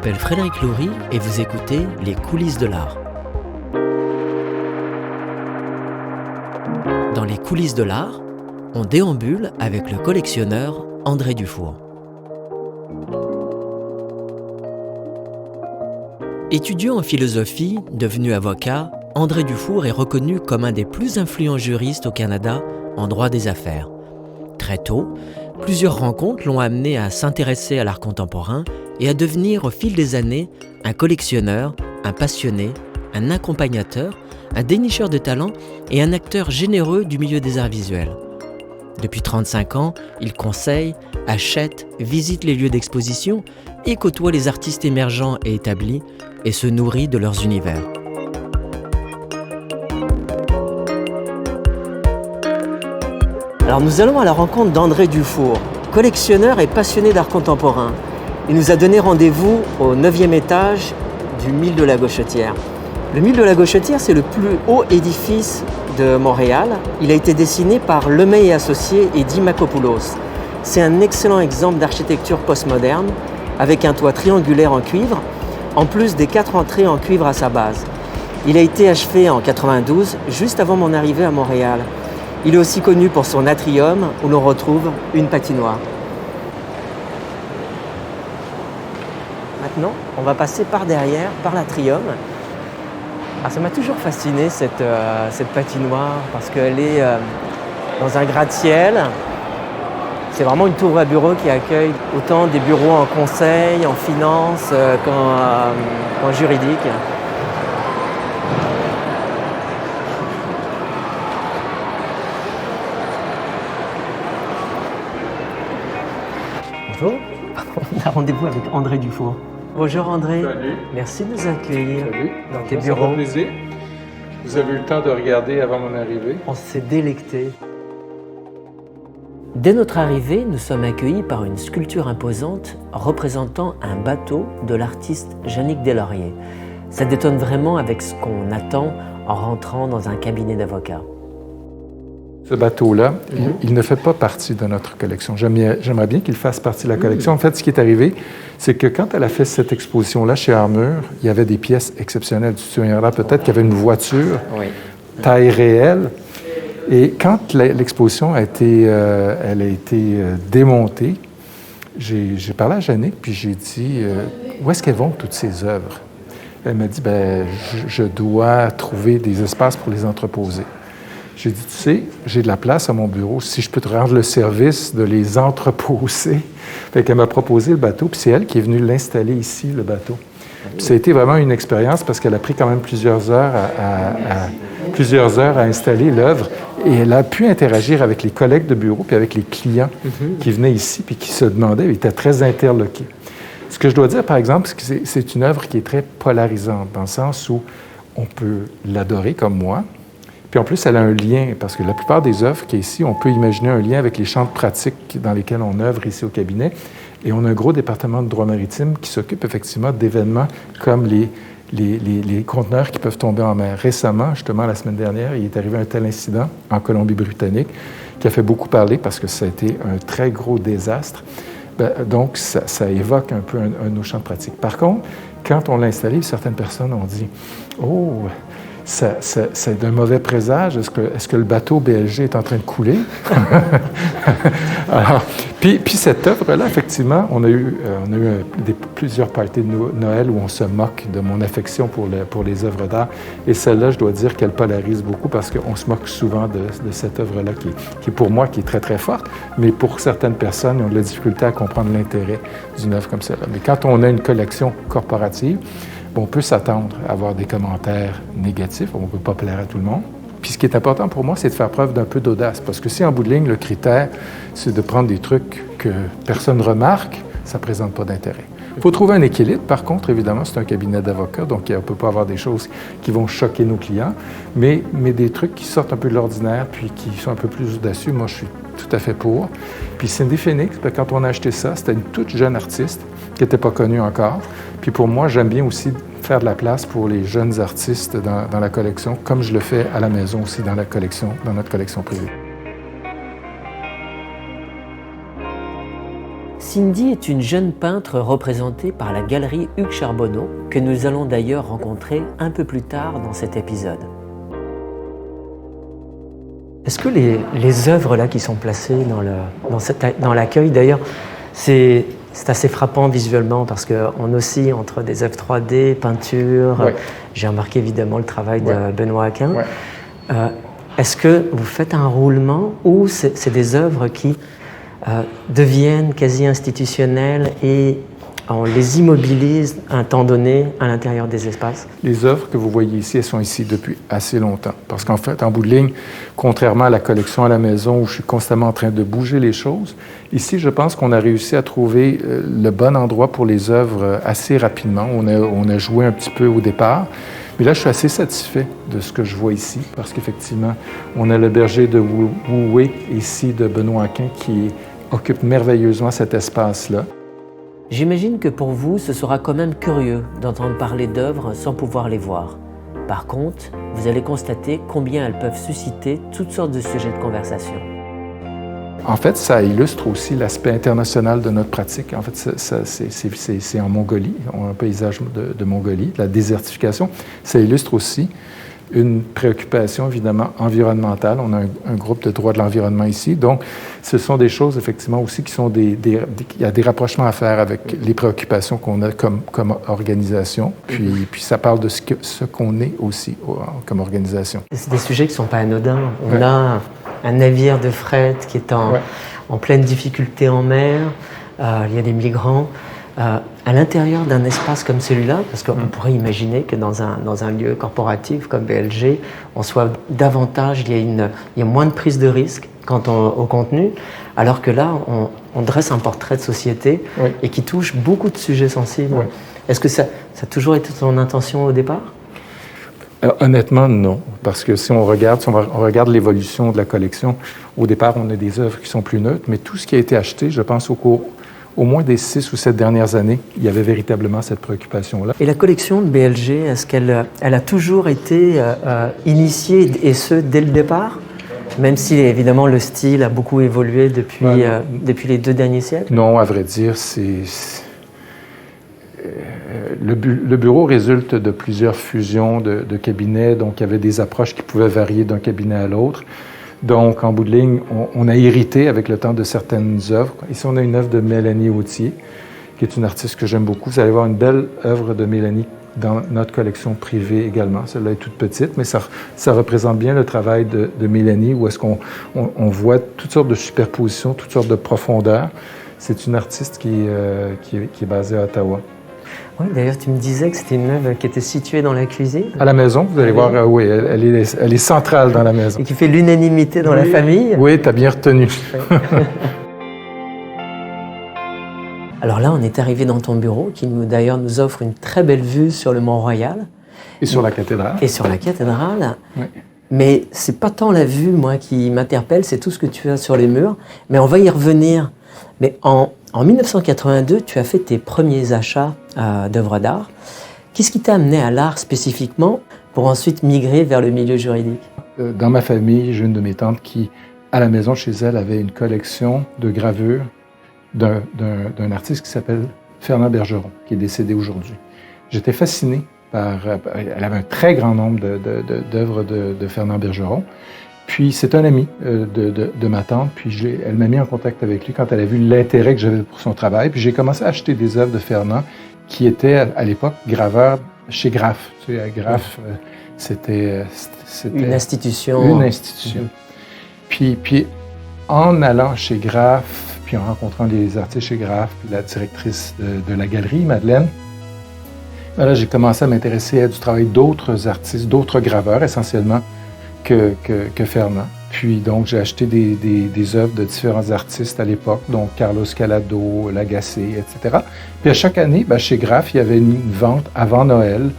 m'appelle Frédéric Loury et vous écoutez Les coulisses de l'art. Dans Les coulisses de l'art, on déambule avec le collectionneur André Dufour. Étudiant en philosophie, devenu avocat, André Dufour est reconnu comme un des plus influents juristes au Canada en droit des affaires. Très tôt, plusieurs rencontres l'ont amené à s'intéresser à l'art contemporain et à devenir au fil des années un collectionneur, un passionné, un accompagnateur, un dénicheur de talents et un acteur généreux du milieu des arts visuels. Depuis 35 ans, il conseille, achète, visite les lieux d'exposition et côtoie les artistes émergents et établis et se nourrit de leurs univers. Alors nous allons à la rencontre d'André Dufour, collectionneur et passionné d'art contemporain. Il nous a donné rendez-vous au 9e étage du Mille de la Gauchetière. Le Mille de la Gauchetière, c'est le plus haut édifice de Montréal. Il a été dessiné par Lemay et Associés et Dimakopoulos. C'est un excellent exemple d'architecture postmoderne avec un toit triangulaire en cuivre, en plus des 4 entrées en cuivre à sa base. Il a été achevé en 92, juste avant mon arrivée à Montréal. Il est aussi connu pour son atrium où l'on retrouve une patinoire. Maintenant, on va passer par derrière, par l'atrium. Ça m'a toujours fasciné cette patinoire parce qu'elle est dans un gratte-ciel. C'est vraiment une tour à bureau qui accueille autant des bureaux en conseil, en finance qu'en juridique. Bonjour, on a rendez-vous avec André Dufour. Bonjour André. Salut. Merci de nous accueillir dans tes Ça bureaux. fait plaisir. Vous avez eu le temps de regarder avant mon arrivée. On s'est délecté. Dès notre arrivée, nous sommes accueillis par une sculpture imposante représentant un bateau de l'artiste Jannick Deslauriers. Ça détonne vraiment avec ce qu'on attend en rentrant dans un cabinet d'avocat. Ce bateau-là, il ne fait pas partie de notre collection. J'aimerais bien qu'il fasse partie de la collection. En fait, ce qui est arrivé, c'est que quand elle a fait cette exposition-là chez Armure, il y avait des pièces exceptionnelles. Tu te souviendras peut-être qu'il y avait une voiture, taille réelle. Et quand l'exposition a été démontée, j'ai parlé à Jannick, puis j'ai dit où est-ce qu'elles vont toutes ces œuvres? Elle m'a dit je dois trouver des espaces pour les entreposer. J'ai dit, tu sais, j'ai de la place à mon bureau, si je peux te rendre le service de les entreposer. Fait qu'elle m'a proposé le bateau, puis c'est elle qui est venue l'installer ici, le bateau. Puis ça a été vraiment une expérience parce qu'elle a pris quand même plusieurs heures à installer l'œuvre et elle a pu interagir avec les collègues de bureau puis avec les clients qui venaient ici puis qui se demandaient, ils étaient très interloqués. Ce que je dois dire, par exemple, c'est que c'est une œuvre qui est très polarisante dans le sens où on peut l'adorer comme moi. Puis en plus, elle a un lien, parce que la plupart des œuvres qui est ici, on peut imaginer un lien avec les champs de pratique dans lesquels on œuvre ici au cabinet. Et on a un gros département de droit maritime qui s'occupe effectivement d'événements comme les conteneurs qui peuvent tomber en mer. Récemment, justement, la semaine dernière, il est arrivé un tel incident en Colombie-Britannique qui a fait beaucoup parler parce que ça a été un très gros désastre. Donc, ça évoque un peu un de nos champs de pratique. Par contre, quand on l'a installé, certaines personnes ont dit « Oh, c'est d'un mauvais présage. Est-ce que le bateau BLG est en train de couler? » Alors, puis cette œuvre-là, effectivement, on a eu plusieurs parties de Noël où on se moque de mon affection pour les œuvres d'art. Et celle-là, je dois dire qu'elle polarise beaucoup parce qu'on se moque souvent de cette œuvre-là qui pour moi, qui est très, très forte. Mais pour certaines personnes, ils ont de la difficulté à comprendre l'intérêt d'une œuvre comme celle-là. Mais quand on a une collection corporative, on peut s'attendre à avoir des commentaires négatifs. On ne peut pas plaire à tout le monde. Puis ce qui est important pour moi, c'est de faire preuve d'un peu d'audace. Parce que si en bout de ligne, le critère, c'est de prendre des trucs que personne ne remarque, ça ne présente pas d'intérêt. Il faut trouver un équilibre. Par contre, évidemment, c'est un cabinet d'avocats, donc on ne peut pas avoir des choses qui vont choquer nos clients, mais des trucs qui sortent un peu de l'ordinaire puis qui sont un peu plus audacieux. Moi, je suis tout à fait pour. Puis Cindy Phoenix, quand on a acheté ça, c'était une toute jeune artiste qui n'était pas connue encore. Puis pour moi, j'aime bien aussi faire de la place pour les jeunes artistes dans la collection, comme je le fais à la maison aussi dans notre collection privée. Cindy est une jeune peintre représentée par la galerie Hugues Charbonneau, que nous allons d'ailleurs rencontrer un peu plus tard dans cet épisode. Est-ce que les œuvres là qui sont placées dans l'accueil, d'ailleurs, c'est assez frappant visuellement parce qu'on oscille entre des œuvres 3D, peinture. Ouais. J'ai remarqué évidemment le travail de Benoît Aquin. Ouais. Est-ce que vous faites un roulement ou c'est des œuvres qui deviennent quasi institutionnelles et on les immobilise à un temps donné à l'intérieur des espaces? Les œuvres que vous voyez ici, elles sont ici depuis assez longtemps. Parce qu'en fait, en bout de ligne, contrairement à la collection à la maison où je suis constamment en train de bouger les choses, ici, je pense qu'on a réussi à trouver le bon endroit pour les œuvres assez rapidement. On a joué un petit peu au départ. Mais là, je suis assez satisfait de ce que je vois ici, parce qu'effectivement, on a le berger de Wu Wei ici de Benoît Aquin qui occupe merveilleusement cet espace-là. J'imagine que pour vous, ce sera quand même curieux d'entendre parler d'œuvres sans pouvoir les voir. Par contre, vous allez constater combien elles peuvent susciter toutes sortes de sujets de conversation. En fait, ça illustre aussi l'aspect international de notre pratique. En fait, c'est en Mongolie, un paysage de Mongolie, la désertification. Ça illustre aussi une préoccupation, évidemment, environnementale. On a un groupe de droit de l'environnement ici. Donc, ce sont des choses, effectivement, aussi qui sont il y a des rapprochements à faire avec les préoccupations qu'on a comme organisation. Puis ça parle de ce qu'on est aussi comme organisation. C'est des sujets qui ne sont pas anodins. On a un navire de fret qui est en pleine difficulté en mer. Il y a des migrants. À l'intérieur d'un espace comme celui-là, parce qu'on pourrait imaginer que dans un lieu corporatif comme BLG, on soit davantage, il y a moins de prise de risque quant au contenu, alors que là, on dresse un portrait de société et qui touche beaucoup de sujets sensibles. Oui. Est-ce que ça a toujours été ton intention au départ? Honnêtement, non. Parce que si on regarde l'évolution de la collection, au départ, on a des œuvres qui sont plus neutres, mais tout ce qui a été acheté, je pense, au moins des 6 ou 7 dernières années, il y avait véritablement cette préoccupation-là. Et la collection de BLG, est-ce qu'elle a toujours été initiée, et ce, dès le départ? Même si, évidemment, le style a beaucoup évolué depuis les 2 derniers siècles? Non, à vrai dire, le bureau résulte de plusieurs fusions de cabinets, donc il y avait des approches qui pouvaient varier d'un cabinet à l'autre. Donc, en bout de ligne, on a hérité avec le temps de certaines œuvres. Ici, on a une œuvre de Mélanie Autier, qui est une artiste que j'aime beaucoup. Vous allez voir une belle œuvre de Mélanie dans notre collection privée également. Celle-là est toute petite, mais ça représente bien le travail de Mélanie, où est-ce qu'on voit toutes sortes de superpositions, toutes sortes de profondeurs. C'est une artiste qui est basée à Ottawa. Oui, d'ailleurs, tu me disais que c'était une œuvre qui était située dans la cuisine. À la maison, vous allez voir, oui, elle est centrale dans la maison. Et qui fait l'unanimité dans la famille. Oui, tu as bien retenu. Alors là, on est arrivé dans ton bureau, qui d'ailleurs nous offre une très belle vue sur le Mont-Royal. Et sur la cathédrale. Et sur la cathédrale. Oui. Mais c'est pas tant la vue, moi, qui m'interpelle, c'est tout ce que tu as sur les murs. Mais on va y revenir. Mais en 1982, tu as fait tes premiers achats d'œuvres d'art. Qu'est-ce qui t'a amené à l'art spécifiquement pour ensuite migrer vers le milieu juridique? Dans ma famille, j'ai une de mes tantes qui, à la maison chez elle, avait une collection de gravures d'un artiste qui s'appelle Fernand Bergeron, qui est décédé aujourd'hui. J'étais fasciné par... Elle avait un très grand nombre d'œuvres de Fernand Bergeron. Puis c'est un ami de ma tante, puis elle m'a mis en contact avec lui quand elle a vu l'intérêt que j'avais pour son travail. Puis j'ai commencé à acheter des œuvres de Fernand qui étaient à l'époque graveur chez Graff. Tu sais, Graff, c'était une institution. Une institution. Puis en allant chez Graff, puis en rencontrant les artistes chez Graff, puis la directrice de la galerie, Madeleine, ben là, j'ai commencé à m'intéresser à du travail d'autres artistes, d'autres graveurs essentiellement, que Fernand. Puis donc, j'ai acheté des œuvres de différents artistes à l'époque, donc Carlos Calado, Lagacé, etc. Puis à chaque année, ben, chez Graff, il y avait une vente avant Noël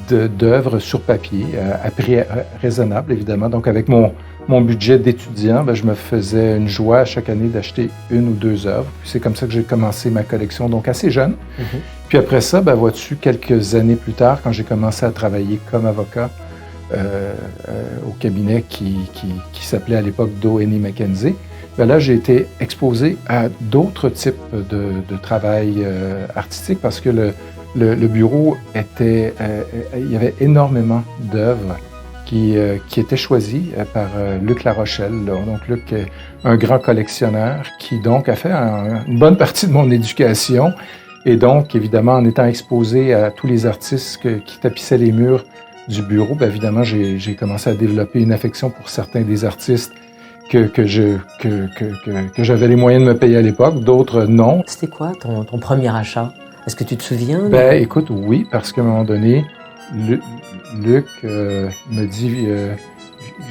d'œuvres sur papier, à prix raisonnable, évidemment. Donc, avec mon budget d'étudiant, ben, je me faisais une joie à chaque année d'acheter 1 ou 2 œuvres. Puis c'est comme ça que j'ai commencé ma collection, donc assez jeune. Mm-hmm. Puis après ça, ben, vois-tu, quelques années plus tard, quand j'ai commencé à travailler comme avocat, au cabinet qui s'appelait à l'époque Doheny Mackenzie, bien là, j'ai été exposé à d'autres types de travail artistique parce que le bureau était... il y avait énormément d'œuvres qui étaient choisies par Luc Larochelle. Donc, Luc est un grand collectionneur qui, donc, a fait une bonne partie de mon éducation. Et donc, évidemment, en étant exposé à tous les artistes qui tapissaient les murs du bureau, bien évidemment, j'ai commencé à développer une affection pour certains des artistes que j'avais les moyens de me payer à l'époque, d'autres non. C'était quoi ton premier achat? Est-ce que tu te souviens? Ben, écoute, oui, parce qu'à un moment donné, Luc me dit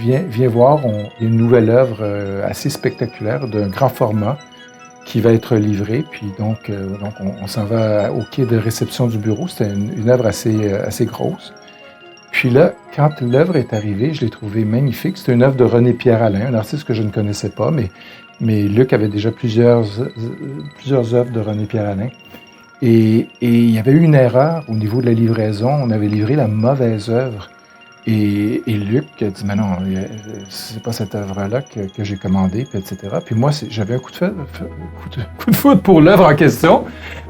viens voir, il y a une nouvelle œuvre assez spectaculaire d'un grand format qui va être livrée. Puis donc on s'en va au quai de réception du bureau. C'était une œuvre assez grosse. Puis là, quand l'œuvre est arrivée, je l'ai trouvée magnifique. C'était une œuvre de René-Pierre Alain, un artiste que je ne connaissais pas, mais Luc avait déjà plusieurs œuvres de René-Pierre Alain. Et il y avait eu une erreur au niveau de la livraison. On avait livré la mauvaise œuvre. Et Luc a dit, mais non, c'est pas cette œuvre-là que j'ai commandée, puis etc. Puis moi, j'avais un coup de foudre pour l'œuvre en question.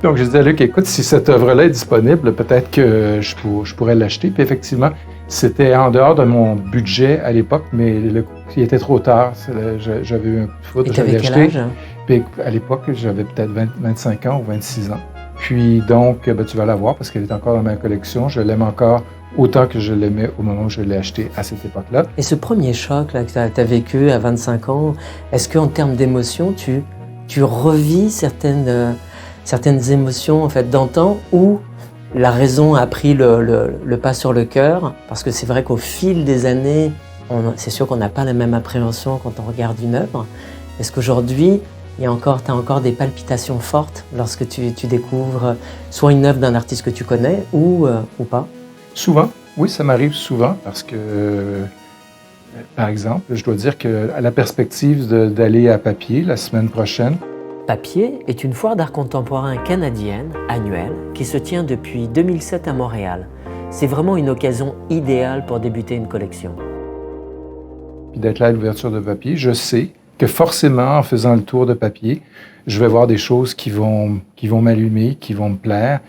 Donc, je disais à Luc, écoute, si cette œuvre-là est disponible, peut-être que je pourrais l'acheter. Puis effectivement, c'était en dehors de mon budget à l'époque, mais il était trop tard. J'avais eu un coup de foudre, je l'ai acheté. Quel âge? Puis à l'époque, j'avais peut-être 25 ans ou 26 ans. Puis donc, ben, tu vas la voir parce qu'elle est encore dans ma collection. Je l'aime encore autant que je l'aimais au moment où je l'ai acheté à cette époque-là. Et ce premier choc là, que tu as vécu à 25 ans, est-ce qu'en termes d'émotions, tu revis certaines émotions en fait, d'antan ou la raison a pris le pas sur le cœur? Parce que c'est vrai qu'au fil des années, c'est sûr qu'on n'a pas la même appréhension quand on regarde une œuvre. Est-ce qu'aujourd'hui, tu as encore des palpitations fortes lorsque tu découvres soit une œuvre d'un artiste que tu connais ou pas? Souvent, oui, ça m'arrive souvent parce que, par exemple, je dois dire qu'à la perspective d'aller à Papier la semaine prochaine. Papier est une foire d'art contemporain canadienne annuelle qui se tient depuis 2007 à Montréal. C'est vraiment une occasion idéale pour débuter une collection. Puis d'être là à l'ouverture de Papier, je sais que forcément, en faisant le tour de Papier, je vais voir des choses qui vont m'allumer, qui vont me plaire.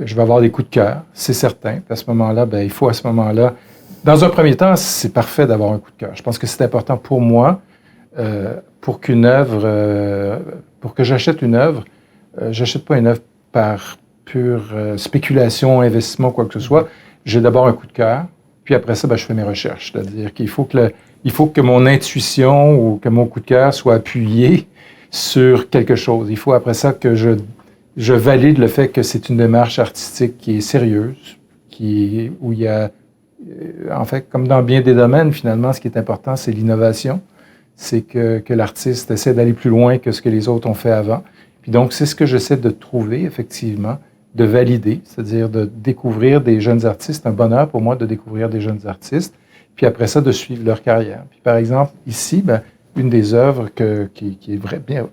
Je vais avoir des coups de cœur, c'est certain. Puis à ce moment-là, bien, il faut à ce moment-là... Dans un premier temps, c'est parfait d'avoir un coup de cœur. Je pense que c'est important pour moi, pour que j'achète une œuvre, j'achète pas une œuvre par pure spéculation, investissement, quoi que ce soit. J'ai d'abord un coup de cœur, puis après ça, bien, je fais mes recherches. C'est-à-dire qu'il faut que mon intuition ou que mon coup de cœur soit appuyé sur quelque chose. Il faut après ça que je valide le fait que c'est une démarche artistique qui est sérieuse, où il y a, en fait, comme dans bien des domaines, finalement, ce qui est important, c'est l'innovation. C'est que l'artiste essaie d'aller plus loin que ce que les autres ont fait avant. Puis donc, c'est ce que j'essaie de trouver, effectivement, de valider, c'est-à-dire de découvrir des jeunes artistes. C'est un bonheur pour moi de découvrir des jeunes artistes, puis après ça, de suivre leur carrière. Puis par exemple, ici, bien, une des œuvres qui est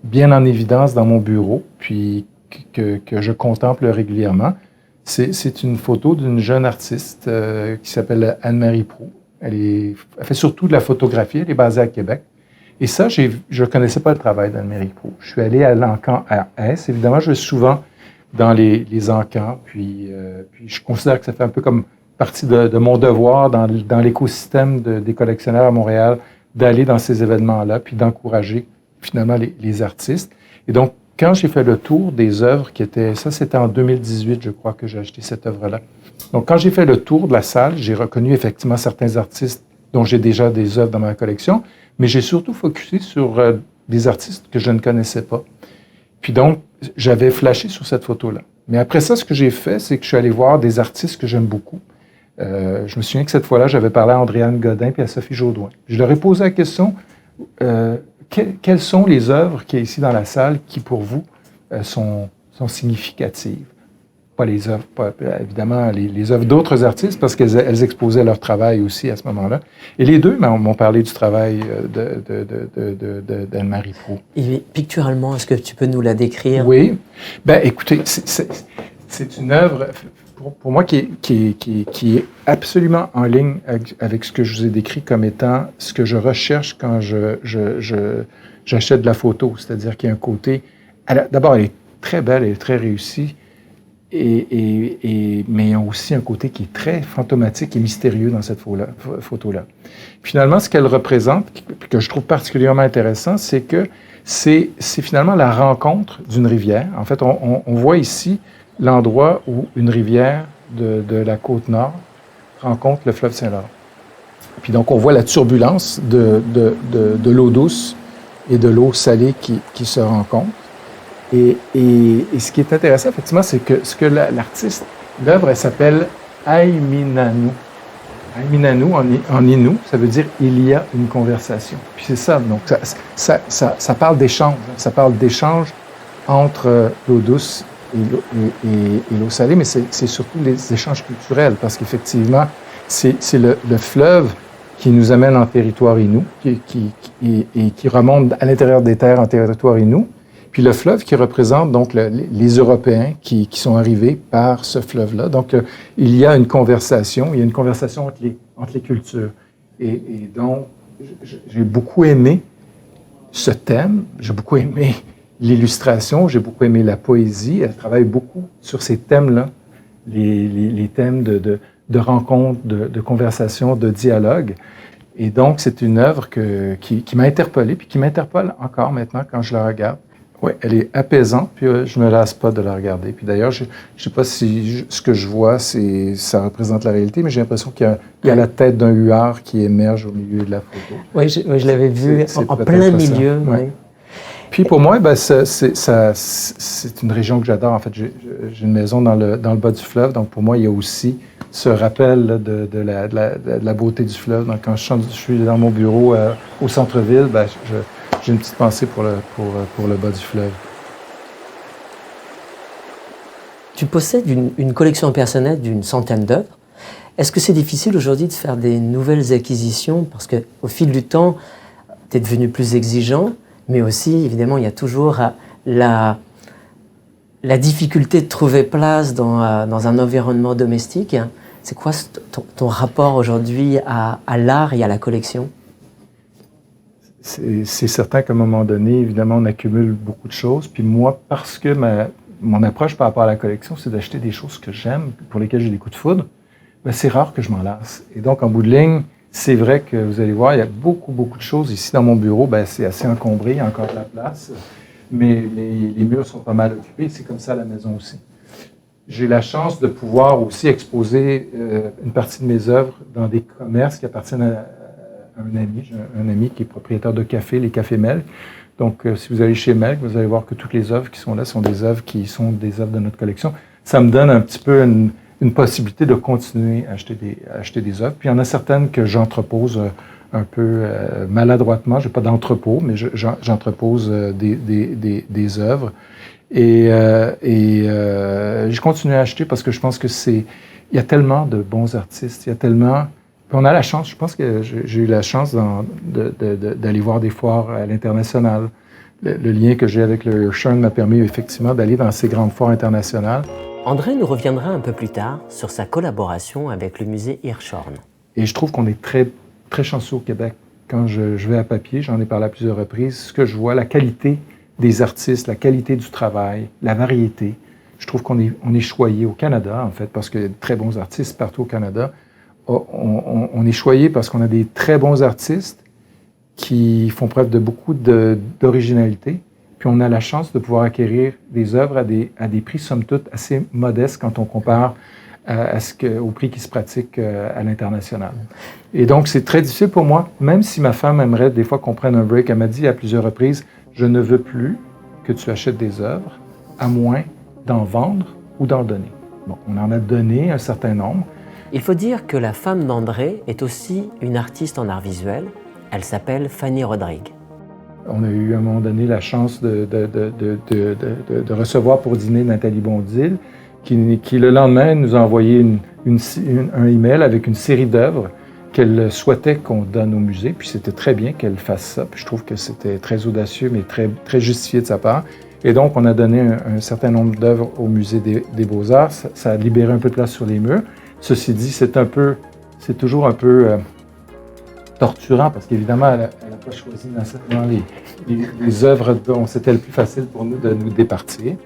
bien en évidence dans mon bureau, puis que je contemple régulièrement, c'est une photo d'une jeune artiste qui s'appelle Anne-Marie Proulx. Elle fait surtout de la photographie, elle est basée à Québec. Et ça, je ne connaissais pas le travail d'Anne-Marie Proulx. Je suis allé à l'Encan à Hesse. Évidemment, je vais souvent dans les encans, puis je considère que ça fait un peu comme partie de mon devoir dans l'écosystème des collectionneurs à Montréal, d'aller dans ces événements-là, puis d'encourager finalement les artistes. Et donc, quand j'ai fait le tour des œuvres c'était en 2018, je crois, que j'ai acheté cette œuvre-là. Donc, quand j'ai fait le tour de la salle, j'ai reconnu effectivement certains artistes dont j'ai déjà des œuvres dans ma collection, mais j'ai surtout focusé sur des artistes que je ne connaissais pas. Puis donc, j'avais flashé sur cette photo-là. Mais après ça, ce que j'ai fait, c'est que je suis allé voir des artistes que j'aime beaucoup. Je me souviens que cette fois-là, j'avais parlé à Andréane Godin et à Sophie Jaudoin. Je leur ai posé la question, quelles sont les œuvres qu'il y a ici dans la salle qui, pour vous, sont significatives? Pas les œuvres, évidemment, les œuvres d'autres artistes, parce qu'elles exposaient leur travail aussi à ce moment-là. Et les deux m'ont parlé du travail d'Anne-Marie Proulx. Et picturalement, est-ce que tu peux nous la décrire? Oui. Bien, écoutez, c'est une œuvre... pour moi, qui est absolument en ligne avec ce que je vous ai décrit comme étant ce que je recherche quand j'achète de la photo. C'est-à-dire qu'il y a un côté... D'abord, elle est très belle, elle est très réussie, mais il y a aussi un côté qui est très fantomatique et mystérieux dans cette photo-là. Finalement, ce qu'elle représente, que je trouve particulièrement intéressant, c'est que c'est finalement la rencontre d'une rivière. En fait, on voit ici l'endroit où une rivière de la côte nord rencontre le fleuve Saint-Laurent. Puis donc, on voit la turbulence de l'eau douce et de l'eau salée qui se rencontrent. Et ce qui est intéressant, effectivement, c'est que ce que l'artiste, l'œuvre, elle s'appelle Aiminanu. Aiminanu, en Innu, ça veut dire « il y a une conversation ». Puis c'est ça, donc ça parle d'échange. Ça parle d'échange entre l'eau douce et l'eau salée, mais c'est surtout les échanges culturels, parce qu'effectivement, c'est le fleuve qui nous amène en territoire Innu, qui remonte à l'intérieur des terres en territoire Innu, puis le fleuve qui représente donc les Européens qui sont arrivés par ce fleuve-là. Donc, il y a une conversation entre les cultures. Et donc, j'ai beaucoup aimé ce thème, j'ai beaucoup aimé l'illustration, j'ai beaucoup aimé la poésie. Elle travaille beaucoup sur ces thèmes-là, les thèmes de rencontres, de conversations, de dialogue. Et donc, c'est une œuvre qui m'a interpellé, puis qui m'interpelle encore maintenant quand je la regarde. Oui, elle est apaisante, puis je me lasse pas de la regarder. Puis d'ailleurs, je ne sais pas si ce que je vois, ça représente la réalité, mais j'ai l'impression qu'il y a la tête d'un huard qui émerge au milieu de la photo. Oui, je l'avais vu en plein milieu. Oui. Puis pour moi, c'est une région que j'adore. En fait, j'ai une maison dans le bas du fleuve, donc pour moi, il y a aussi ce rappel là, de la beauté du fleuve. Donc quand je suis dans mon bureau au centre-ville, j'ai une petite pensée pour le bas du fleuve. Tu possèdes une collection personnelle d'une centaine d'œuvres. Est-ce que c'est difficile aujourd'hui de faire des nouvelles acquisitions? Parce qu'au fil du temps, tu es devenu plus exigeant, mais aussi, évidemment, il y a toujours la difficulté de trouver place dans un environnement domestique. C'est quoi ton rapport aujourd'hui à l'art et à la collection? C'est certain qu'à un moment donné, évidemment, on accumule beaucoup de choses. Puis moi, parce que mon approche par rapport à la collection, c'est d'acheter des choses que j'aime, pour lesquelles j'ai des coups de foudre, c'est rare que je m'en lasse. Et donc, en bout de ligne, c'est vrai que vous allez voir, il y a beaucoup de choses. Ici, dans mon bureau, c'est assez encombré, il y a encore de la place. Mais les murs sont pas mal occupés. C'est comme ça à la maison aussi. J'ai la chance de pouvoir aussi exposer une partie de mes œuvres dans des commerces qui appartiennent à un ami qui est propriétaire de café, les Cafés Melk. Donc, si vous allez chez Melk, vous allez voir que toutes les œuvres qui sont là sont des œuvres de notre collection. Ça me donne un petit peu une possibilité de continuer à acheter des œuvres. Puis, il y en a certaines que j'entrepose un peu maladroitement. Je n'ai pas d'entrepôt, mais j'entrepose des œuvres. Et je continue à acheter parce que je pense que il y a tellement de bons artistes, il y a tellement... Puis on a la chance, je pense que j'ai eu la chance d'aller voir des foires à l'international. Le lien que j'ai avec le Hirshhorn m'a permis effectivement d'aller dans ces grandes foires internationales. André nous reviendra un peu plus tard sur sa collaboration avec le musée Hirshhorn. Et je trouve qu'on est très, très chanceux au Québec. Quand je vais à papier, j'en ai parlé à plusieurs reprises, ce que je vois, la qualité des artistes, la qualité du travail, la variété. Je trouve qu'on est choyé au Canada, en fait, parce qu'il y a de très bons artistes partout au Canada. On est choyé parce qu'on a des très bons artistes qui font preuve de beaucoup d'originalité. Puis on a la chance de pouvoir acquérir des œuvres à des prix, somme toute, assez modestes quand on compare au prix qui se pratique à l'international. Et donc, c'est très difficile pour moi, même si ma femme aimerait des fois qu'on prenne un break. Elle m'a dit à plusieurs reprises, je ne veux plus que tu achètes des œuvres, à moins d'en vendre ou d'en donner. Bon, on en a donné un certain nombre. Il faut dire que la femme d'André est aussi une artiste en art visuel. Elle s'appelle Fanny Rodrigue. On a eu à un moment donné la chance de recevoir pour dîner Nathalie Bondil, qui le lendemain nous a envoyé un email avec une série d'œuvres qu'elle souhaitait qu'on donne au musée. Puis c'était très bien qu'elle fasse ça. Puis je trouve que c'était très audacieux, mais très, très justifié de sa part. Et donc, on a donné un certain nombre d'œuvres au Musée des Beaux-Arts. Ça a libéré un peu de place sur les murs. Ceci dit, c'est toujours un peu torturant parce qu'évidemment, elle n'a pas choisi nécessairement les œuvres dont c'était le plus facile pour nous de nous départir.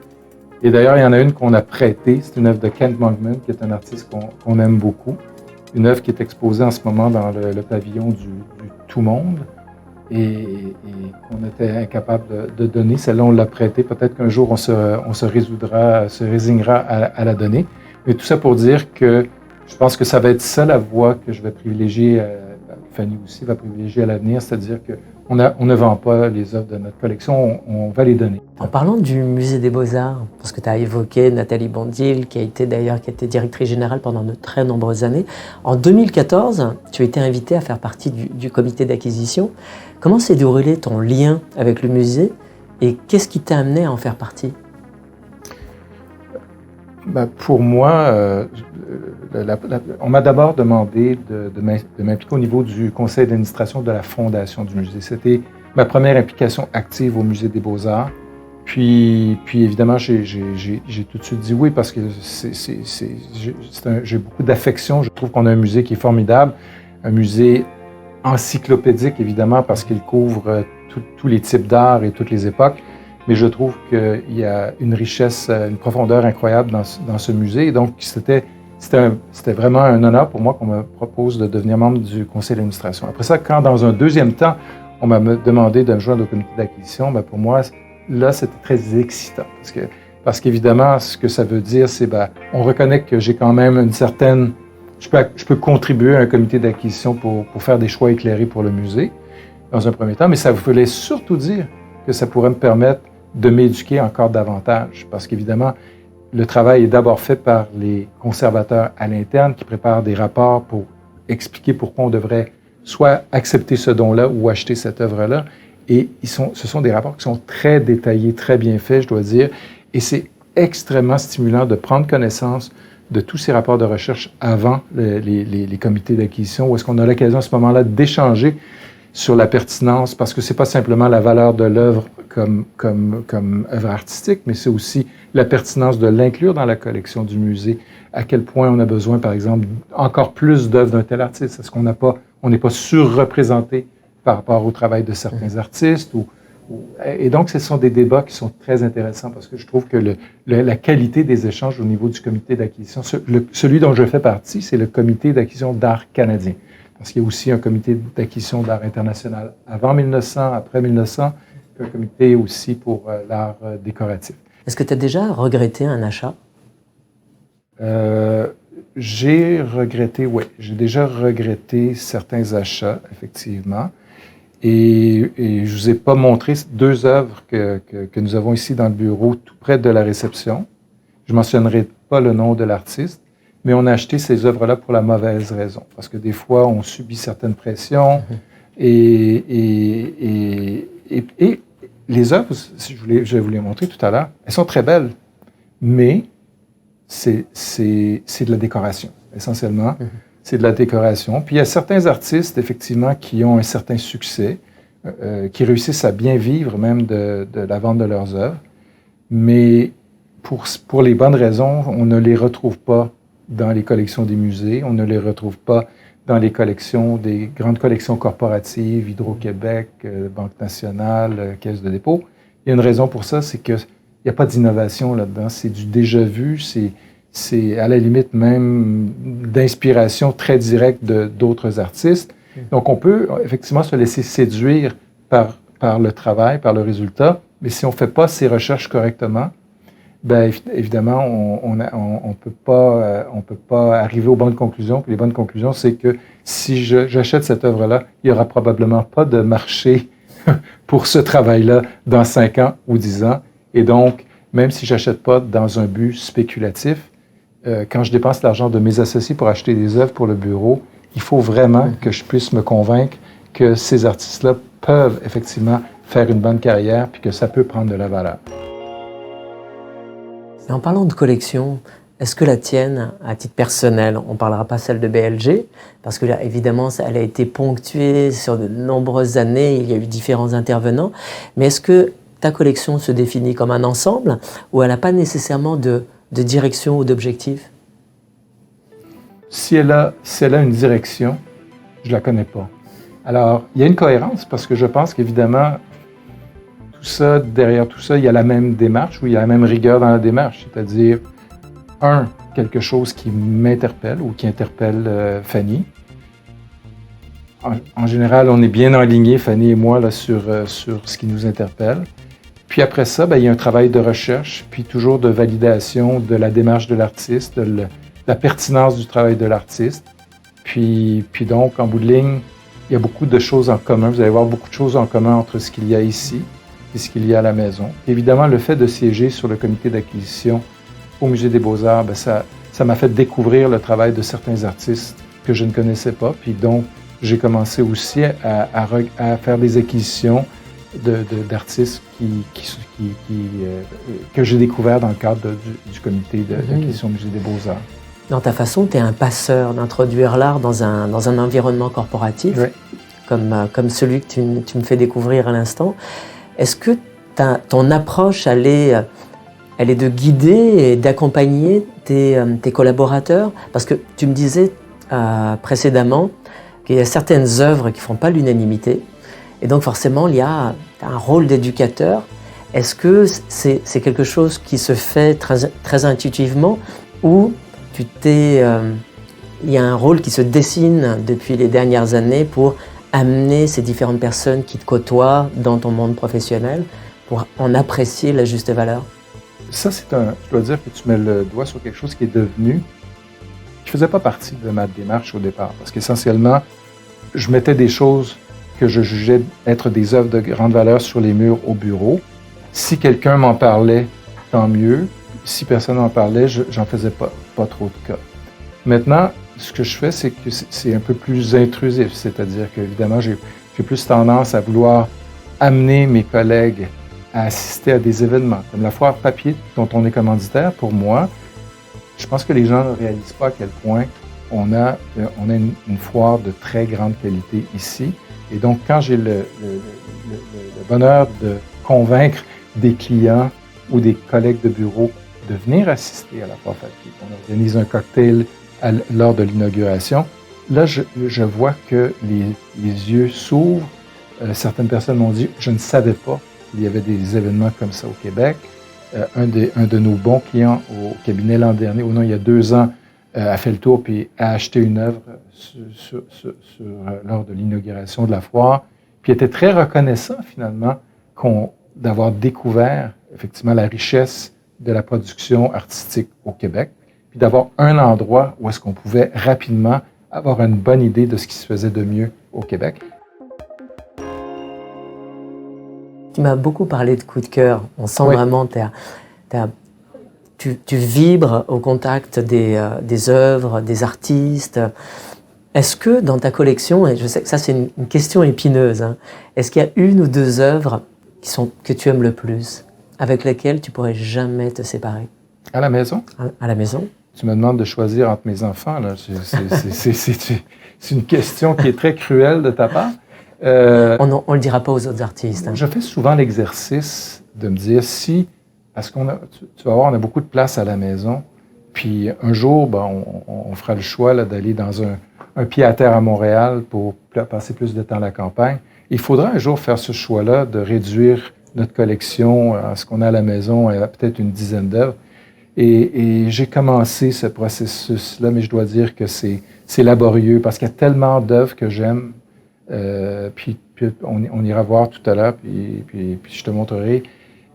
Et d'ailleurs, il y en a une qu'on a prêtée. C'est une œuvre de Kent Monkman, qui est un artiste qu'on aime beaucoup. Une œuvre qui est exposée en ce moment dans le pavillon du Tout Monde et qu'on était incapable de donner. Celle-là, on l'a prêtée. Peut-être qu'un jour, on se résignera à la donner. Mais tout ça pour dire que je pense que ça va être ça la voie que je vais privilégier, Fanny aussi va privilégier à l'avenir, c'est-à-dire qu'on ne vend pas les œuvres de notre collection, on va les donner. En parlant du Musée des Beaux-Arts, parce que tu as évoqué Nathalie Bondil, qui a été directrice générale pendant de très nombreuses années, en 2014, tu as été invitée à faire partie du comité d'acquisition. Comment s'est déroulé ton lien avec le musée et qu'est-ce qui t'a amené à en faire partie? Pour moi, on m'a d'abord demandé de m'impliquer au niveau du conseil d'administration de la fondation du musée. C'était ma première implication active au Musée des Beaux-Arts. Puis évidemment, j'ai tout de suite dit oui parce que j'ai beaucoup d'affection. Je trouve qu'on a un musée qui est formidable, un musée encyclopédique, évidemment, parce qu'il couvre tous les types d'art et toutes les époques. Mais je trouve qu'il y a une richesse, une profondeur incroyable dans ce musée. Et donc, c'était vraiment un honneur pour moi qu'on me propose de devenir membre du conseil d'administration. Après ça, quand dans un deuxième temps, on m'a demandé de me joindre au comité d'acquisition, pour moi, là, c'était très excitant. Parce qu'évidemment, ce que ça veut dire, c'est on reconnaît que j'ai quand même une certaine... Je peux contribuer à un comité d'acquisition pour faire des choix éclairés pour le musée, dans un premier temps, mais ça voulait surtout dire que ça pourrait me permettre de m'éduquer encore davantage. Parce qu'évidemment, le travail est d'abord fait par les conservateurs à l'interne qui préparent des rapports pour expliquer pourquoi on devrait soit accepter ce don-là ou acheter cette œuvre-là. Et ce sont des rapports qui sont très détaillés, très bien faits, je dois dire. Et c'est extrêmement stimulant de prendre connaissance de tous ces rapports de recherche avant les comités d'acquisition, où est-ce qu'on a l'occasion à ce moment-là d'échanger sur la pertinence, parce que c'est pas simplement la valeur de l'œuvre comme œuvre artistique, mais c'est aussi la pertinence de l'inclure dans la collection du musée. À quel point on a besoin, par exemple, encore plus d'œuvres d'un tel artiste. Est-ce qu'on n'est pas surreprésenté par rapport au travail de certains artistes? Et donc, ce sont des débats qui sont très intéressants parce que je trouve que la qualité des échanges au niveau du comité d'acquisition, celui dont je fais partie, c'est le comité d'acquisition d'art canadien. Parce qu'il y a aussi un comité d'acquisition d'art international avant 1900, après 1900, puis un comité aussi pour l'art décoratif. Est-ce que tu as déjà regretté un achat? J'ai déjà regretté certains achats, effectivement. Et je vous ai pas montré deux œuvres que nous avons ici dans le bureau, tout près de la réception. Je mentionnerai pas le nom de l'artiste, mais on a acheté ces œuvres-là pour la mauvaise raison. Parce que des fois, on subit certaines pressions. Et les œuvres, je vais vous les montrer tout à l'heure, elles sont très belles. Mais c'est de la décoration, essentiellement. C'est de la décoration. Puis il y a certains artistes, effectivement, qui ont un certain succès, qui réussissent à bien vivre même de la vente de leurs œuvres. Mais pour les bonnes raisons, on ne les retrouve pas dans les collections des musées, on ne les retrouve pas dans les collections, des grandes collections corporatives, Hydro-Québec, Banque nationale, Caisse de dépôt. Il y a une raison pour ça, c'est qu'il n'y a pas d'innovation là-dedans. C'est du déjà vu, c'est à la limite même d'inspiration très directe d'autres artistes. Donc, on peut effectivement se laisser séduire par le travail, par le résultat, mais si on ne fait pas ces recherches correctement, évidemment, on peut pas arriver aux bonnes conclusions. Puis les bonnes conclusions, c'est que si j'achète cette œuvre-là, il n'y aura probablement pas de marché pour ce travail-là dans 5 ans ou 10 ans. Et donc, même si je n'achète pas dans un but spéculatif, quand je dépense l'argent de mes associés pour acheter des œuvres pour le bureau, il faut vraiment que je puisse me convaincre que ces artistes-là peuvent effectivement faire une bonne carrière puis que ça peut prendre de la valeur. Et en parlant de collection, est-ce que la tienne, à titre personnel, on ne parlera pas celle de BLG, parce que là, évidemment, elle a été ponctuée sur de nombreuses années, il y a eu différents intervenants, mais est-ce que ta collection se définit comme un ensemble ou elle n'a pas nécessairement de direction ou d'objectif? Si elle a une direction, je ne la connais pas. Alors, il y a une cohérence parce que je pense qu'évidemment, tout ça, derrière tout ça, il y a la même démarche ou il y a la même rigueur dans la démarche. C'est-à-dire, quelque chose qui m'interpelle ou qui interpelle Fanny. En général, on est bien alignés, Fanny et moi, là, sur ce qui nous interpelle. Puis après ça, il y a un travail de recherche, puis toujours de validation de la démarche de l'artiste, de la pertinence du travail de l'artiste. Puis donc, en bout de ligne, il y a beaucoup de choses en commun. Vous allez voir beaucoup de choses en commun entre ce qu'il y a ici et ce qu'il y a à la maison. Évidemment, le fait de siéger sur le comité d'acquisition au Musée des Beaux-Arts, ça m'a fait découvrir le travail de certains artistes que je ne connaissais pas. Puis donc, j'ai commencé aussi à faire des acquisitions d'artistes que j'ai découverts dans le cadre du comité d'acquisition au Musée des Beaux-Arts. Dans ta façon, tu es un passeur d'introduire l'art dans un environnement corporatif, oui. comme celui que tu me fais découvrir à l'instant. Est-ce que ton approche, elle est de guider et d'accompagner tes collaborateurs? Parce que tu me disais précédemment qu'il y a certaines œuvres qui ne font pas l'unanimité. Et donc forcément, il y a un rôle d'éducateur. Est-ce que c'est quelque chose qui se fait très, très intuitivement ou il y a un rôle qui se dessine depuis les dernières années pour amener ces différentes personnes qui te côtoient dans ton monde professionnel pour en apprécier la juste valeur? Ça, je dois dire que tu mets le doigt sur quelque chose qui est devenu, qui ne faisait pas partie de ma démarche au départ. Parce qu'essentiellement, je mettais des choses que je jugeais être des œuvres de grande valeur sur les murs au bureau. Si quelqu'un m'en parlait, tant mieux. Si personne n'en parlait, j'en faisais pas trop de cas. Maintenant, ce que je fais, c'est que c'est un peu plus intrusif. C'est-à-dire qu'évidemment, j'ai plus tendance à vouloir amener mes collègues à assister à des événements, comme la foire papier dont on est commanditaire. Pour moi, je pense que les gens ne réalisent pas à quel point on a une foire de très grande qualité ici. Et donc, quand j'ai le bonheur de convaincre des clients ou des collègues de bureau de venir assister à la foire papier, on organise un cocktail lors de l'inauguration, là, je vois que les yeux s'ouvrent. Certaines personnes m'ont dit « je ne savais pas qu'il y avait des événements comme ça au Québec ». Un de nos bons clients au cabinet l'an dernier, ou non, il y a 2 ans, a fait le tour puis a acheté une œuvre lors de l'inauguration de la foire, puis était très reconnaissant finalement d'avoir découvert effectivement la richesse de la production artistique au Québec, puis d'avoir un endroit où est-ce qu'on pouvait rapidement avoir une bonne idée de ce qui se faisait de mieux au Québec. Tu m'as beaucoup parlé de coup de cœur. On sent oui. Vraiment tu vibres au contact des œuvres, des artistes. Est-ce que dans ta collection, et je sais que ça c'est une question épineuse, est-ce qu'il y a une ou 2 œuvres que tu aimes le plus, avec lesquelles tu pourrais jamais te séparer? À la maison? À la maison? Tu me demandes de choisir entre mes enfants, là. C'est une question qui est très cruelle de ta part. On ne le dira pas aux autres artistes. Je fais souvent l'exercice de me dire parce qu'on tu vas voir, on a beaucoup de place à la maison, puis un jour, on fera le choix là, d'aller dans un pied-à-terre à Montréal pour passer plus de temps à la campagne. Il faudra un jour faire ce choix-là de réduire notre collection à ce qu'on a à la maison à peut-être une dizaine d'œuvres. Et j'ai commencé ce processus-là, mais je dois dire que c'est laborieux parce qu'il y a tellement d'œuvres que j'aime. Puis on ira voir tout à l'heure, puis je te montrerai.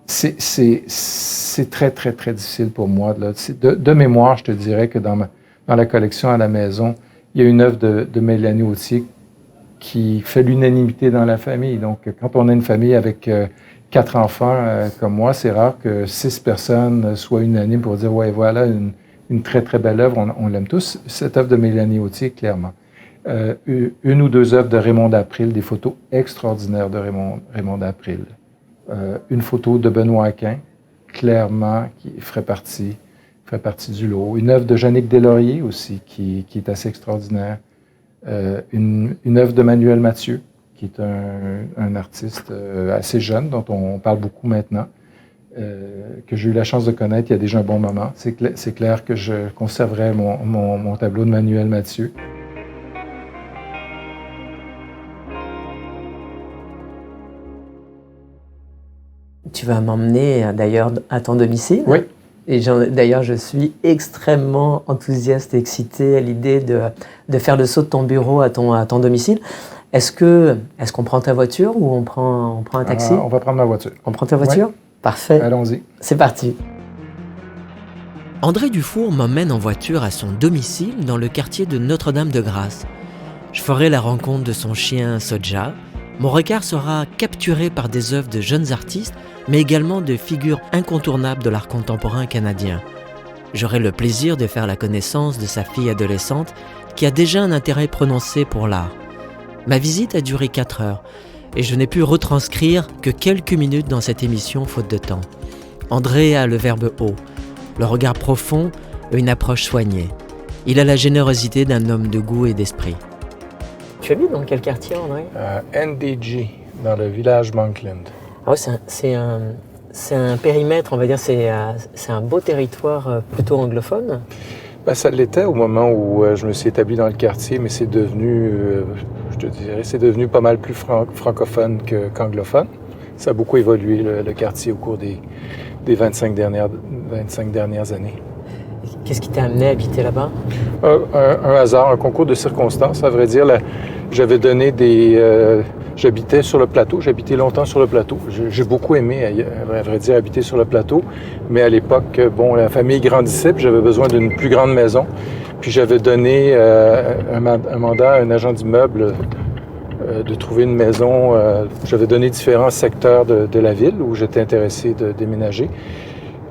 C'est très, très, très difficile pour moi. Là. De mémoire, je te dirais que dans la collection à la maison, il y a une œuvre de Mélanie Authier qui fait l'unanimité dans la famille. Donc, quand on a une famille avec 4 enfants comme moi, c'est rare que 6 personnes soient unanimes pour dire « ouais, voilà, une très, très belle œuvre, on l'aime tous ». Cette œuvre de Mélanie Authier, clairement. Une ou 2 œuvres de Raymond April, des photos extraordinaires de Raymond April. Une photo de Benoît Aquin, clairement, qui ferait partie du lot. Une œuvre de Jannick Deslauriers aussi, qui est assez extraordinaire. Une œuvre de Manuel Mathieu, qui est un artiste assez jeune, dont on parle beaucoup maintenant, que j'ai eu la chance de connaître il y a déjà un bon moment. C'est clair que je conserverai mon tableau de Manuel Mathieu. Tu vas m'emmener d'ailleurs à ton domicile. Oui. Et d'ailleurs, je suis extrêmement enthousiaste et excité à l'idée de faire le saut de ton bureau à ton domicile. Est-ce qu'on prend ta voiture ou on prend un taxi? On va prendre ma voiture. On prend ta voiture? Oui. Parfait. Allons-y. C'est parti. André Dufour m'emmène en voiture à son domicile dans le quartier de Notre-Dame-de-Grâce. Je ferai la rencontre de son chien Soja. Mon regard sera capturé par des œuvres de jeunes artistes, mais également de figures incontournables de l'art contemporain canadien. J'aurai le plaisir de faire la connaissance de sa fille adolescente qui a déjà un intérêt prononcé pour l'art. Ma visite a duré 4 heures et je n'ai pu retranscrire que quelques minutes dans cette émission faute de temps. André a le verbe haut, le regard profond et une approche soignée. Il a la générosité d'un homme de goût et d'esprit. Tu habites dans quel quartier, André? NDG, dans le village Monkland. Ah oui, c'est un périmètre, on va dire, c'est un beau territoire plutôt anglophone. Ben, ça l'était au moment où je me suis établi dans le quartier, mais c'est devenu, je te dirais, c'est devenu pas mal plus francophone qu'anglophone. Ça a beaucoup évolué, le quartier, au cours des 25 dernières années. Qu'est-ce qui t'a amené à habiter là-bas? Un hasard, un concours de circonstances, à vrai dire. J'avais donné j'habitais sur le plateau, j'habitais longtemps sur le plateau. J'ai beaucoup aimé, à vrai dire, habiter sur le plateau. Mais à l'époque, la famille grandissait, puis j'avais besoin d'une plus grande maison. Puis j'avais donné un mandat à un agent d'immeuble de trouver une maison. J'avais donné différents secteurs de la ville où j'étais intéressé de déménager.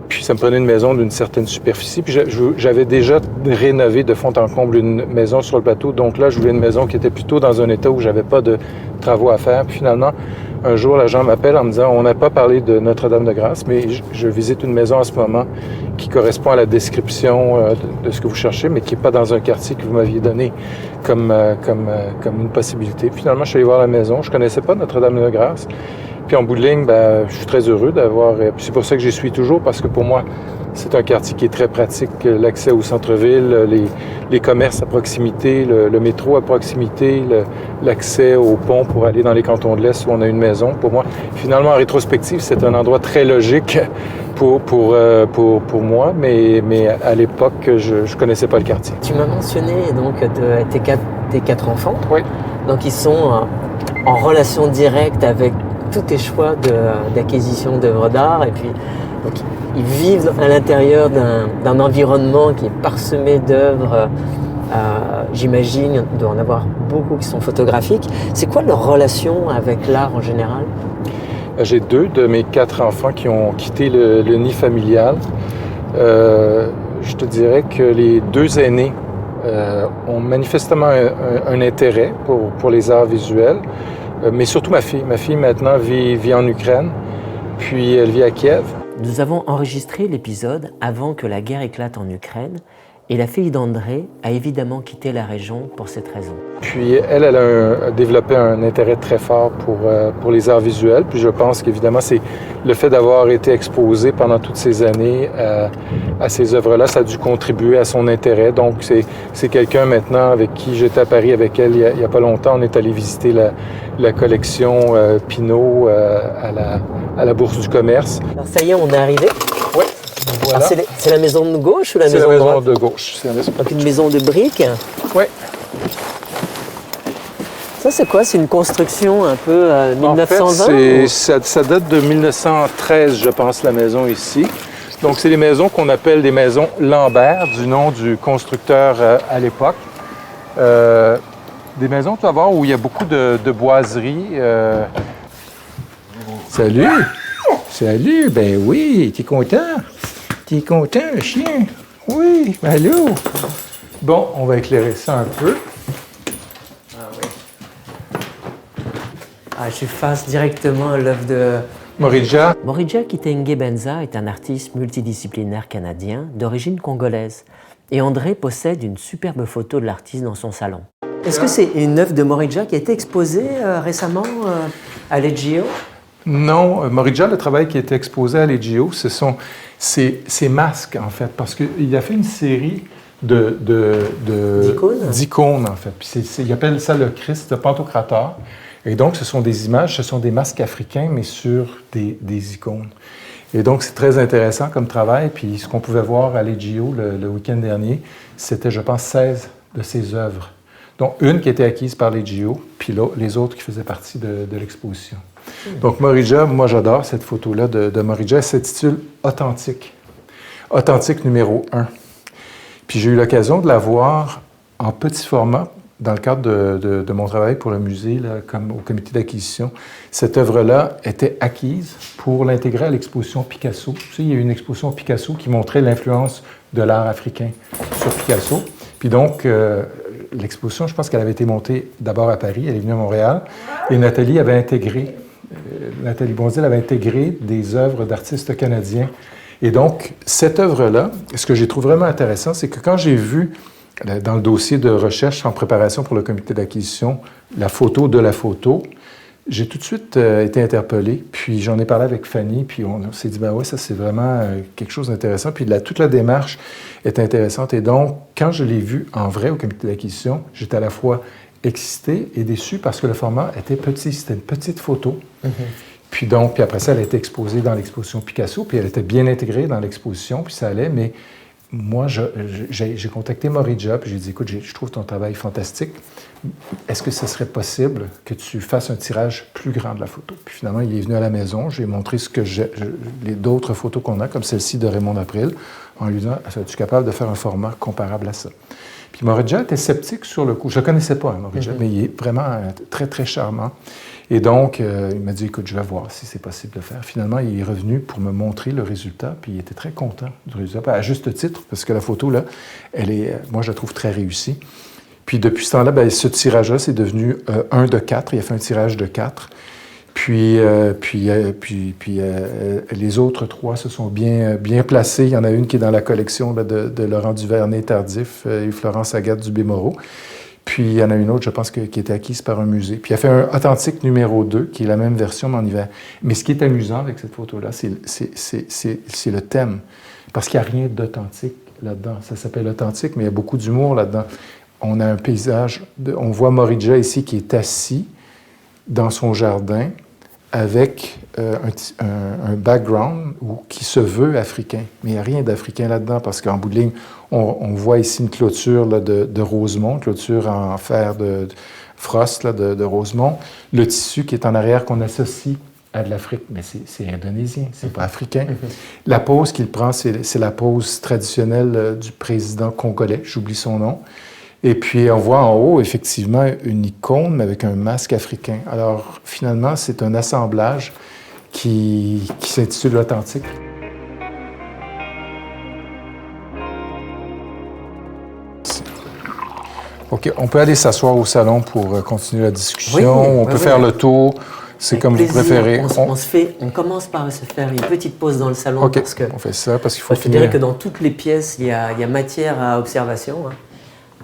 Puis ça me prenait une maison d'une certaine superficie. Puis j'avais déjà rénové de fond en comble une maison sur le plateau. Donc là, je voulais une maison qui était plutôt dans un état où j'avais pas de travaux à faire. Puis finalement, un jour, l'agent m'appelle en me disant « On n'a pas parlé de Notre-Dame-de-Grâce, mais je visite une maison en ce moment qui correspond à la description de ce que vous cherchez, mais qui n'est pas dans un quartier que vous m'aviez donné comme une possibilité. » Puis finalement, je suis allé voir la maison. Je connaissais pas Notre-Dame-de-Grâce. Puis en bout de ligne, je suis très heureux d'avoir... C'est pour ça que j'y suis toujours, parce que pour moi, c'est un quartier qui est très pratique. L'accès au centre-ville, les commerces à proximité, le métro à proximité, l'accès au pont pour aller dans les cantons de l'Est où on a une maison. Pour moi, finalement, en rétrospective, c'est un endroit très logique pour moi, mais à l'époque, je connaissais pas le quartier. Tu m'as mentionné donc tes 4 enfants. Oui. Donc ils sont en relation directe avec tous tes choix d'acquisition d'œuvres d'art, et puis donc, ils vivent à l'intérieur d'un environnement qui est parsemé d'œuvres. J'imagine, il doit en avoir beaucoup qui sont photographiques. C'est quoi leur relation avec l'art en général? J'ai 2 de mes 4 enfants qui ont quitté le nid familial. Je te dirais que les 2 aînés ont manifestement un intérêt pour les arts visuels. Mais surtout ma fille. Ma fille, maintenant, vit en Ukraine, puis elle vit à Kiev. Nous avons enregistré l'épisode avant que la guerre éclate en Ukraine et la fille d'André a évidemment quitté la région pour cette raison. Puis elle a développé un intérêt très fort pour les arts visuels. Puis je pense qu'évidemment, c'est le fait d'avoir été exposé pendant toutes ces années à ces œuvres-là, ça a dû contribuer à son intérêt. Donc c'est quelqu'un maintenant avec qui j'étais à Paris avec elle il y a pas longtemps. On est allé visiter la collection Pinault à la Bourse du commerce. Alors ça y est, on est arrivé. Oui. Voilà. C'est la maison de gauche ou la maison de droite? C'est la maison de de gauche. Donc une maison de briques. Oui. Ça, c'est quoi? C'est une construction un peu 1920? En fait, ça date de 1913, je pense, la maison ici. Donc, c'est les maisons qu'on appelle des maisons Lambert, du nom du constructeur à l'époque. Des maisons, tu vas voir, où il y a beaucoup de boiseries. Salut! Salut! Ben oui, t'es content? T'es content, le chien? Oui, ben allô? Bon, on va éclairer ça un peu. Je face directement à l'œuvre de Morija. Morija Kitenge Benza est un artiste multidisciplinaire canadien d'origine congolaise et André possède une superbe photo de l'artiste dans son salon. Est-ce que c'est une œuvre de Morija qui a été exposée récemment à l'EGO? Non, Morija, le travail qui a été exposé à l'EGO, ce sont ces masques, en fait, parce qu'il a fait une série d'icônes, en fait. Puis il appelle ça le Christ de Pantocrator. Et donc, ce sont des images, ce sont des masques africains, mais sur des icônes. Et donc, c'est très intéressant comme travail. Puis ce qu'on pouvait voir à l'EGO le week-end dernier, c'était, je pense, 16 de ses œuvres, dont une qui était acquise par l'EGO, puis les autres qui faisaient partie de l'exposition. Donc, Morija, moi, j'adore cette photo-là de Morija. Elle s'intitule « Authentique ». Authentique numéro 1. Puis j'ai eu l'occasion de la voir en petit format dans le cadre de mon travail pour le musée, là, comme au comité d'acquisition. Cette œuvre-là était acquise pour l'intégrer à l'exposition Picasso. Tu sais, il y a eu une exposition Picasso qui montrait l'influence de l'art africain sur Picasso. Puis donc, l'exposition, je pense qu'elle avait été montée d'abord à Paris, elle est venue à Montréal, et Nathalie Bonzil avait intégré des œuvres d'artistes canadiens. Et donc, cette œuvre-là, ce que j'ai trouvé vraiment intéressant, c'est que quand j'ai vu dans le dossier de recherche en préparation pour le comité d'acquisition la photo de la photo, j'ai tout de suite été interpellé. Puis j'en ai parlé avec Fanny, puis on s'est dit, ben oui, ça c'est vraiment quelque chose d'intéressant. Puis toute la démarche est intéressante. Et donc, quand je l'ai vue en vrai au comité d'acquisition, j'étais à la fois excité et déçu parce que le format était petit. C'était une petite photo. Mm-hmm. Puis après ça, elle a été exposée dans l'exposition Picasso, puis elle était bien intégrée dans l'exposition, puis ça allait, mais moi, j'ai contacté Morija, puis j'ai dit, écoute, je trouve ton travail fantastique. Est-ce que ce serait possible que tu fasses un tirage plus grand de la photo? Puis finalement, il est venu à la maison, j'ai montré d'autres photos qu'on a, comme celle-ci de Raymond April, en lui disant, es-tu capable de faire un format comparable à ça? Puis Morija était sceptique sur le coup. Je ne le connaissais pas, Morija, mais il est vraiment très, très charmant. Et donc, il m'a dit, écoute, je vais voir si c'est possible de faire. Finalement, il est revenu pour me montrer le résultat, puis il était très content du résultat, à juste titre, parce que la photo, là, moi, je la trouve très réussie. Puis depuis ce temps-là, bien, ce tirage-là, c'est devenu 1 de 4. Il a fait un tirage de 4. Puis les autres 3 se sont bien placés. Il y en a une qui est dans la collection là, de Laurent Duvernay-Tardif et Florence Agathe Dubé-Moreau. Puis il y en a une autre, je pense, qui était acquise par un musée. Puis il a fait un authentique numéro 2, qui est la même version, mais en hiver. Mais ce qui est amusant avec cette photo-là, c'est le thème. Parce qu'il n'y a rien d'authentique là-dedans. Ça s'appelle authentique, mais il y a beaucoup d'humour là-dedans. On a un paysage, on voit Morija ici qui est assis dans son jardin avec un background qui se veut africain. Mais il n'y a rien d'africain là-dedans parce qu'en bout de ligne, on voit ici une clôture là, de Rosemont, clôture en fer de Frost là, de Rosemont. Le tissu qui est en arrière qu'on associe à de l'Afrique, mais c'est indonésien, c'est pas africain. La pose qu'il prend, c'est la pose traditionnelle du président congolais, j'oublie son nom. Et puis, on voit en haut, effectivement, une icône, mais avec un masque africain. Alors, finalement, c'est un assemblage qui s'intitule Authentique. OK, on peut aller s'asseoir au salon pour continuer la discussion. Oui, on peut faire le tour. C'est comme vous préférez. On commence par se faire une petite pause dans le salon. OK, parce que, on fait ça parce qu'il faut finir. Je dirais que dans toutes les pièces, il y a matière à observation.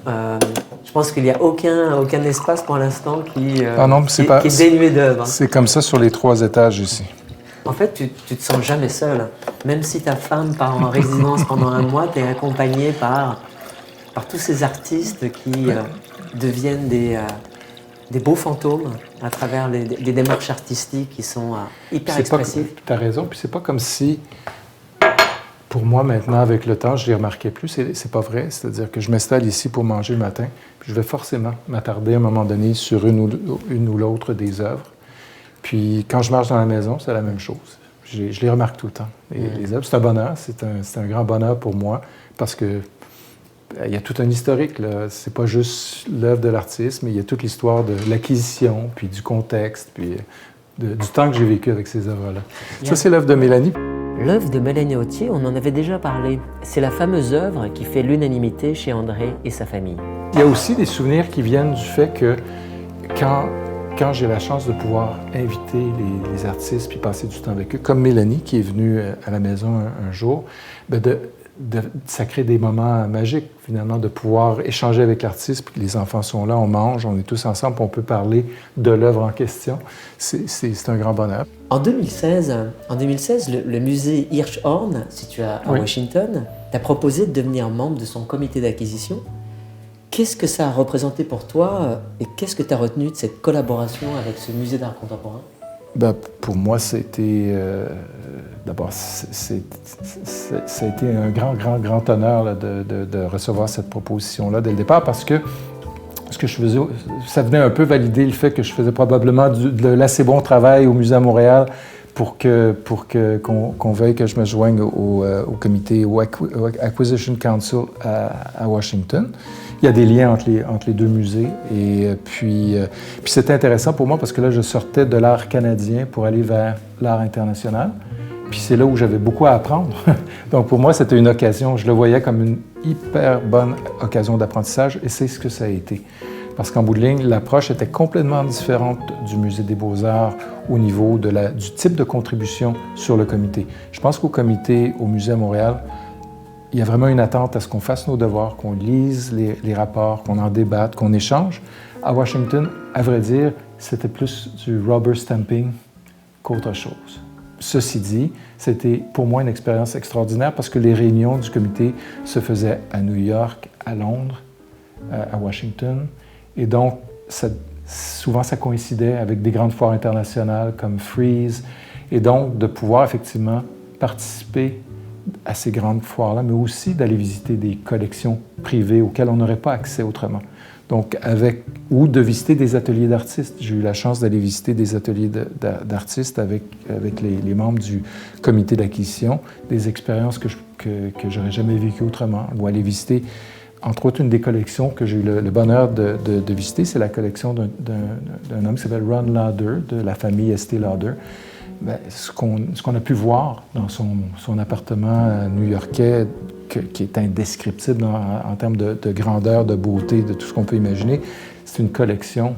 Je pense qu'il n'y a aucun espace pour l'instant qui est dénué d'œuvres. C'est comme ça sur les 3 étages ici. En fait, tu ne te sens jamais seul. Même si ta femme part en résidence pendant un mois, tu es accompagné par tous ces artistes qui deviennent des beaux fantômes à travers des démarches artistiques qui sont hyper expressives. Tu as raison, puis c'est pas comme si... Pour moi, maintenant, avec le temps, je ne les remarquais plus. C'est pas vrai. C'est-à-dire que je m'installe ici pour manger le matin, puis je vais forcément m'attarder à un moment donné sur une ou l'autre des œuvres. Puis quand je marche dans la maison, c'est la même chose. Je les remarque tout le temps. Les œuvres, c'est un bonheur. C'est un grand bonheur pour moi parce que il y a tout un historique. C'est pas juste l'œuvre de l'artiste, mais il y a toute l'histoire de l'acquisition, puis du contexte, puis du temps que j'ai vécu avec ces œuvres-là. Ça, c'est l'œuvre de Mélanie. L'œuvre de Mélanie Authier, on en avait déjà parlé. C'est la fameuse œuvre qui fait l'unanimité chez André et sa famille. Il y a aussi des souvenirs qui viennent du fait que quand j'ai la chance de pouvoir inviter les artistes puis passer du temps avec eux, comme Mélanie qui est venue à la maison un jour, ça crée des moments magiques, finalement, de pouvoir échanger avec l'artiste, puis les enfants sont là, on mange, on est tous ensemble, puis on peut parler de l'œuvre en question. C'est un grand bonheur. En 2016, le musée Hirshhorn, situé à Washington, t'a proposé de devenir membre de son comité d'acquisition. Qu'est-ce que ça a représenté pour toi et qu'est-ce que tu as retenu de cette collaboration avec ce musée d'art contemporain? Ben, pour moi, c'était... D'abord, ça a été un grand honneur là, de recevoir cette proposition-là dès le départ parce que ce que je faisais, ça venait un peu valider le fait que je faisais probablement de l'assez bon travail au Musée à Montréal pour qu'on veuille que je me joigne au comité, au Acquisition Council à Washington. Il y a des liens entre les deux musées. Et puis c'était intéressant pour moi parce que là, je sortais de l'art canadien pour aller vers l'art international. Puis c'est là où j'avais beaucoup à apprendre. Donc pour moi, c'était une occasion. Je le voyais comme une hyper bonne occasion d'apprentissage et c'est ce que ça a été. Parce qu'en bout de ligne, l'approche était complètement différente du Musée des Beaux-Arts au niveau du type de contribution sur le comité. Je pense qu'au comité, au Musée à Montréal, il y a vraiment une attente à ce qu'on fasse nos devoirs, qu'on lise les rapports, qu'on en débatte, qu'on échange. À Washington, à vrai dire, c'était plus du rubber stamping qu'autre chose. Ceci dit, c'était pour moi une expérience extraordinaire parce que les réunions du comité se faisaient à New York, à Londres, à Washington. Et donc, souvent, ça coïncidait avec des grandes foires internationales comme Frieze. Et donc, de pouvoir effectivement participer à ces grandes foires-là, mais aussi d'aller visiter des collections privées auxquelles on n'aurait pas accès autrement. Donc, ou de visiter des ateliers d'artistes. J'ai eu la chance d'aller visiter des ateliers d'artistes avec les membres du comité d'acquisition, des expériences que j'aurais jamais vécues autrement, ou aller visiter, entre autres, une des collections que j'ai eu le bonheur de visiter, c'est la collection d'un homme qui s'appelle Ron Lauder, de la famille Estée Lauder. Bien, ce qu'on a pu voir dans son appartement new-yorkais, qui est indescriptible en termes de grandeur, de beauté, de tout ce qu'on peut imaginer, c'est une collection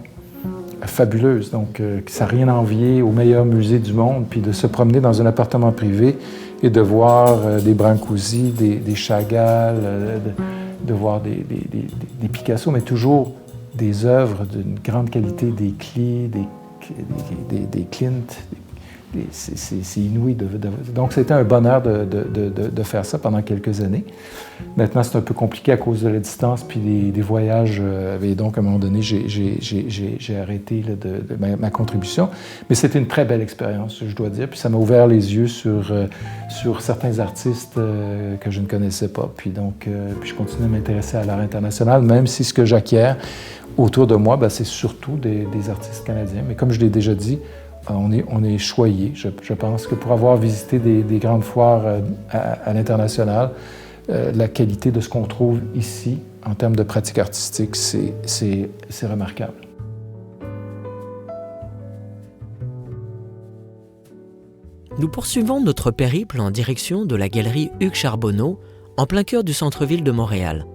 fabuleuse. Donc, ça n'a rien à envier au meilleur musée du monde, puis de se promener dans un appartement privé et de voir des Brancusi, des Chagall, de voir des Picasso, mais toujours des œuvres d'une grande qualité, des Klee, des Klimt. C'est inouï. Donc, c'était un bonheur de faire ça pendant quelques années. Maintenant, c'est un peu compliqué à cause de la distance puis des voyages. Et donc, à un moment donné, j'ai arrêté ma contribution. Mais c'était une très belle expérience, je dois dire. Puis ça m'a ouvert les yeux sur certains artistes que je ne connaissais pas. Puis donc, je continue à m'intéresser à l'art international, même si ce que j'acquiers autour de moi, c'est surtout des artistes canadiens. Mais comme je l'ai déjà dit, on est choyé. Je pense que pour avoir visité des grandes foires à l'international, la qualité de ce qu'on trouve ici, en termes de pratique artistique, c'est remarquable. Nous poursuivons notre périple en direction de la galerie Hugues Charbonneau, en plein cœur du centre-ville de Montréal.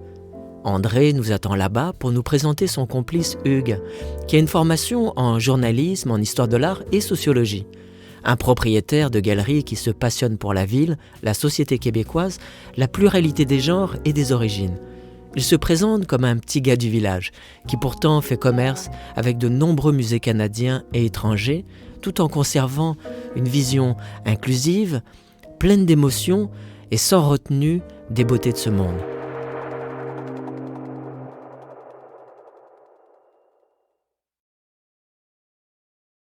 André nous attend là-bas pour nous présenter son complice Hugues, qui a une formation en journalisme, en histoire de l'art et sociologie. Un propriétaire de galerie qui se passionne pour la ville, la société québécoise, la pluralité des genres et des origines. Il se présente comme un petit gars du village, qui pourtant fait commerce avec de nombreux musées canadiens et étrangers, tout en conservant une vision inclusive, pleine d'émotions et sans retenue des beautés de ce monde.